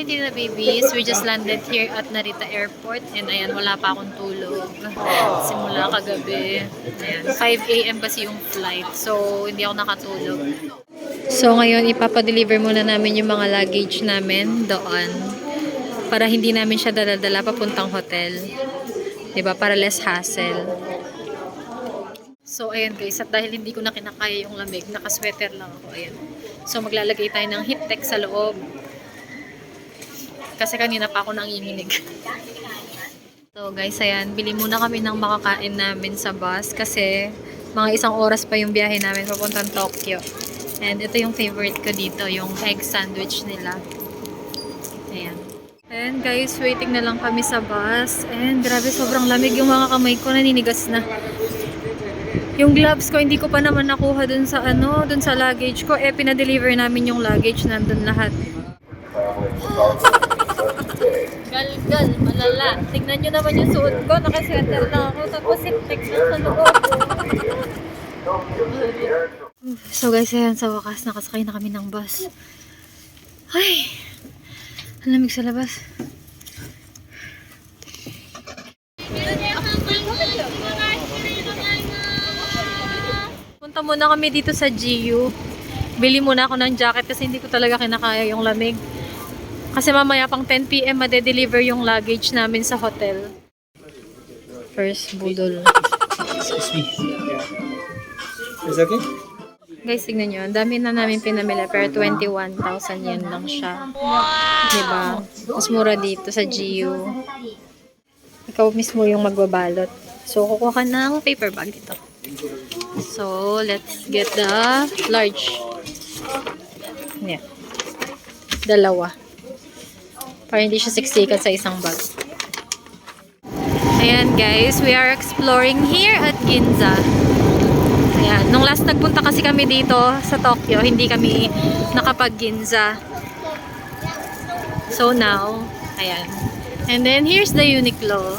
Tina babies, we just landed here at Narita Airport and ayan, wala pa akong tulog simula kagabi. Ayan, 5 AM kasi yung flight, so hindi ako nakatulog. So ngayon, ipapadeliver muna namin yung mga luggage namin doon para hindi namin siya dala-dala papuntang hotel. Diba? Para less hassle. So ayan guys, at dahil hindi ko na kinakaya yung lamig, naka-sweater lang ako. Ayan. So maglalagay tayo ng heat tech sa loob. Kasi kanina pa ako nanginginig. So guys, ayan, bili muna kami ng makakain namin sa bus kasi mga 1 oras pa yung biyahe namin papuntang Tokyo. And ito yung favorite ko dito, yung egg sandwich nila. Ayan. And guys, waiting na lang kami sa bus. And grabe, sobrang lamig yung mga kamay ko, naninigas na. Yung gloves ko, hindi ko pa naman nakuha dun sa dun sa luggage ko. Pinadeliver namin yung luggage, nandun lahat. Gal, malala. Tignan nyo naman yung suot ko. Naka-sweater lang ako. Tapos text lang sa loob. So guys, ayan, sa wakas, nakasakay na kami ng bus. Ay, ang lamig sa labas. Punta muna kami dito sa GU. Bili muna ako ng jacket kasi hindi ko talaga kinakaya yung lamig. Kasi mamaya pang 10 PM made-deliver yung luggage namin sa hotel. First budol. Excuse me. Is that okay? Guys, tignan nyo. Ang dami na namin pinamila pero 21,000 yen lang siya. Diba? Mas mura dito sa GU. Ikaw mismo yung magbabalot. So, kukuha ka ng paper bag dito. So, let's get the large. Yeah. Dalawa. Para hindi siya siksikan sa isang bag. Ayan guys, we are exploring here at Ginza. Ayan, nung last nagpunta kasi kami dito sa Tokyo, hindi kami nakapag-Ginza. So now, ayan. And then here's the Uniqlo.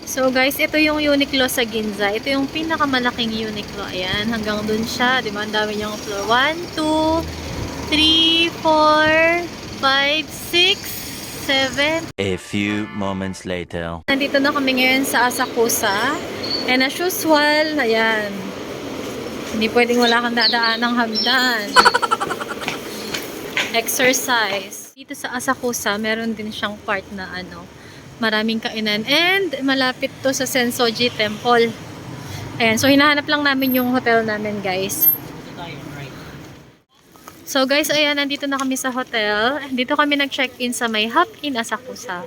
So guys, ito yung Uniqlo sa Ginza. Ito yung pinakamalaking Uniqlo. Ayan, hanggang dun siya. Diba, ang dami niyang floor. 1, 2, 3, 4, 5, 6, 7. A few moments later. Nandito na kami ngayon sa Asakusa. And as usual, ayan. Hindi pwedeng wala kang dadaan ng hagdan. Exercise. Dito sa Asakusa, meron din siyang part na maraming kainan. And malapit to sa Sensoji Temple. Ayan, so hinahanap lang namin yung hotel namin, guys. So guys, ayan, nandito na kami sa hotel. Dito kami nag-check-in sa may Hop-In Asakusa.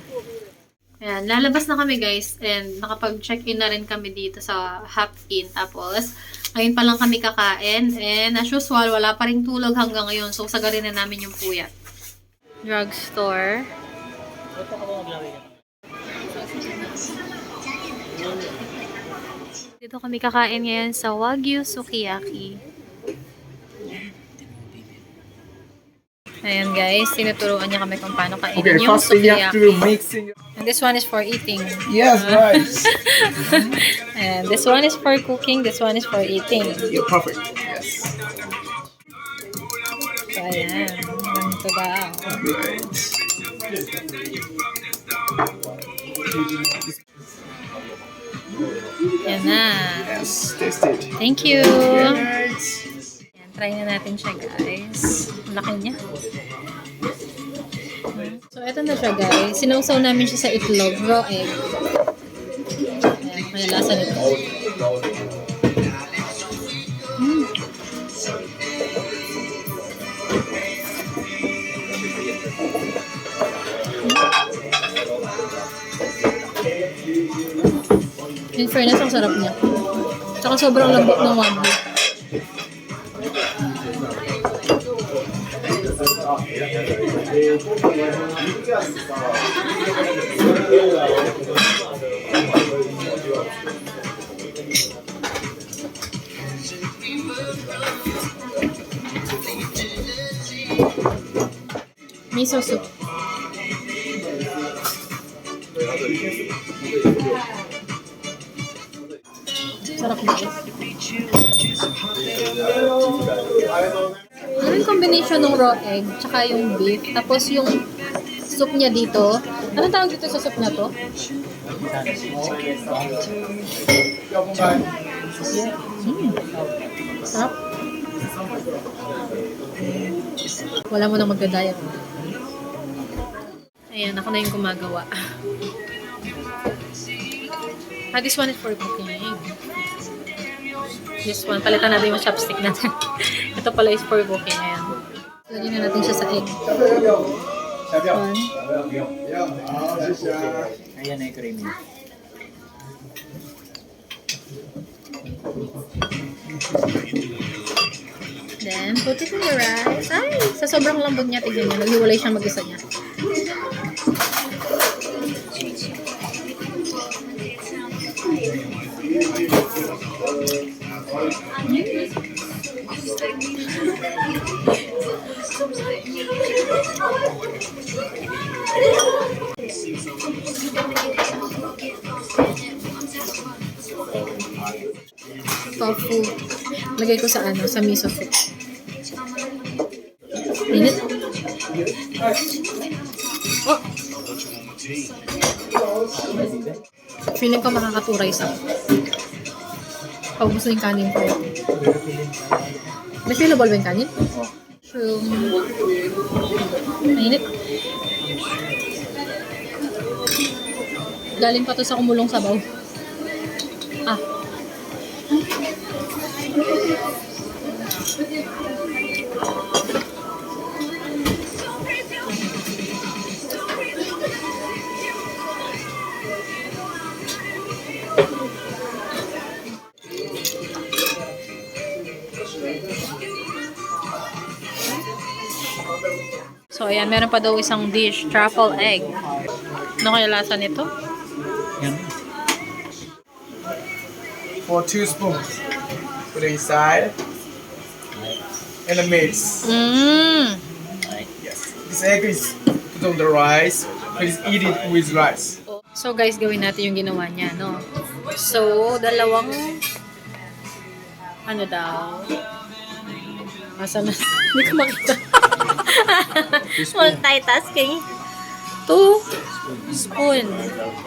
Ayan, lalabas na kami guys. And nakapag-check-in na rin kami dito sa Hop-In. Tapos, ngayon pa lang kami kakain. And as usual, wala pa rin tulog hanggang ngayon. So, sagarin na namin yung puyat. Drugstore. Dito kami kakain ngayon sa Wagyu Sukiyaki. Ayan guys, tinuturuan niya kami kung paano kainin yung first you have to sukiyaki. mixing. And this one is for eating. Yes, right. And this one is for cooking, this one is for eating. Yeah, perfect. Yes. So ayan, ganito ba? Right. Yan na. Yes, taste it. Thank you. Right. Ayan, try na natin siya guys. Ang laki niya. So eto na siya guys. Sinausaw namin siya sa itlog, raw egg. Ayan, kaya lasa nito. In fairness, ang sarap niya. Tsaka sobrang lambot ng wagyu. Miso soup. Sarap na. Ano yung combination ng raw egg tsaka yung beef, tapos yung soup niya dito. Anong tawag dito sa soup na to? Sarap. Wala mo nang magda-diet. Ayan, ako na yung gumagawa. This one is for cooking. This one, palitan natin yung chopstick natin. Ito pala is for cooking. Ayan. Lagyan na natin siya sa egg. One. Ayan na yung creamy. Then, put it in the rice. Ay, sa sobrang lambot niya, tignan niya. Naghiwalay siyang mag-isa niya. Tofu. Lagay ko sa sa miso soup. Minute. Oh! Feeling ko makakaturay sa paubos na yung kanin ko. May fillable ba yung kanin? So, mainit. Galing pa to sa kumulong sabaw. Ah. So, ayan, meron pa daw isang dish, truffle egg. Ano kaya lasa nito? Yan. For 2 spoons. Put it inside. And a mix. Mmm! Yes. This egg is put on the rice. Please eat it with rice. So, guys, gawin natin yung ginawa niya, no? So, dalawang ano daw? Asa na? Hindi ko makita. Multitasking. 2 spoon.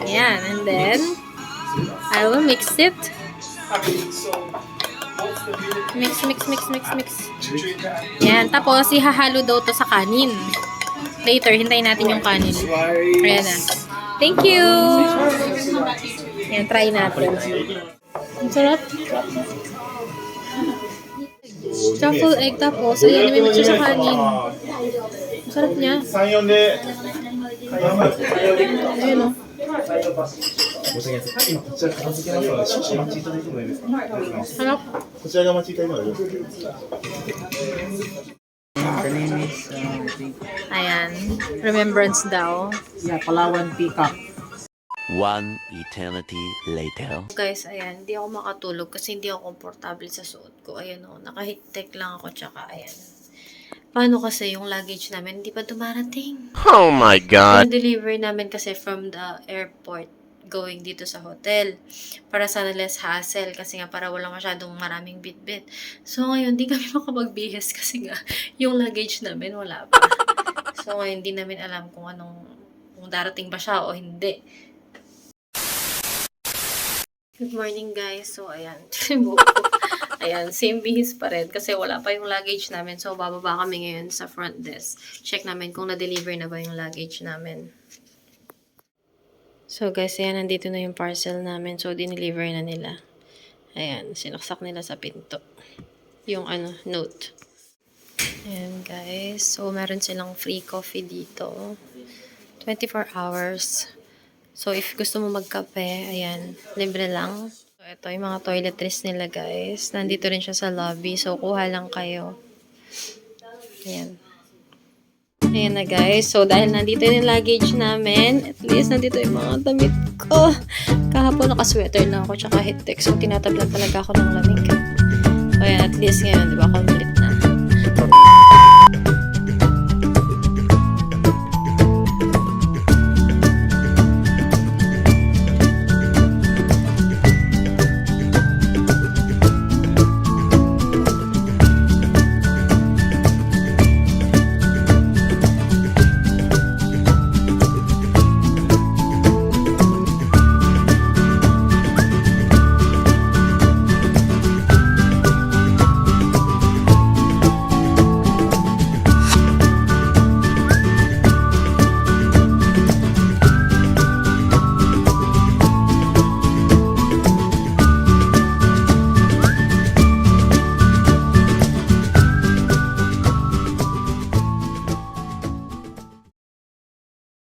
Ayan. And then, I will mix it. Mix, mix, mix, mix, mix. Ayan. Tapos, ihahalo daw to sa kanin. Later, hintayin natin yung kanin. Ayan na. Thank you! Ayan, try natin. Ang sarap. Truffle egg tapos, ayan, may mix siya sa kanin. Ang sarap niya. Ayan o. Sarap. The name is, I think, Ayan. Remembrance daw. yeah, Palawan Peacock. One eternity later. Guys, ayan. Hindi ako makatulog kasi hindi ako komportable sa suot ko. Ayan o. Naka-heat-tech lang ako tsaka ayan. Paano kasi yung luggage namin hindi pa dumarating? Oh my god. Yung delivery namin kasi from the airport going dito sa hotel. Para sana less hassle kasi nga para wala masyadong maraming bit-bit. So ngayon, di kami makapagbihis kasi nga yung luggage namin wala pa. So ngayon, di namin alam kung kung darating ba siya o hindi. Good morning guys. So ayan, ayan, same bihis pa rin kasi wala pa yung luggage namin. So bababa kami ngayon sa front desk. Check namin kung na-deliver na ba yung luggage namin. So guys, ayan, nandito na yung parcel namin. So dineliver na nila. Ayan, sinaksak nila sa pinto. Yung note. Ayan guys. So meron silang free coffee dito. 24 hours. So, if gusto mo magkape, ayan, libre lang. So, ito yung mga toiletries nila, guys. Nandito rin siya sa lobby. So, kuha lang kayo. Ayan. Ayan na, guys. So, dahil nandito yung luggage namin, at least nandito yung mga damit ko. Kahapon, naka-sweater na ako, tsaka heat tech. So, tinatablan talaga ako ng lamig. So, ayan, at least ngayon, di ba, complete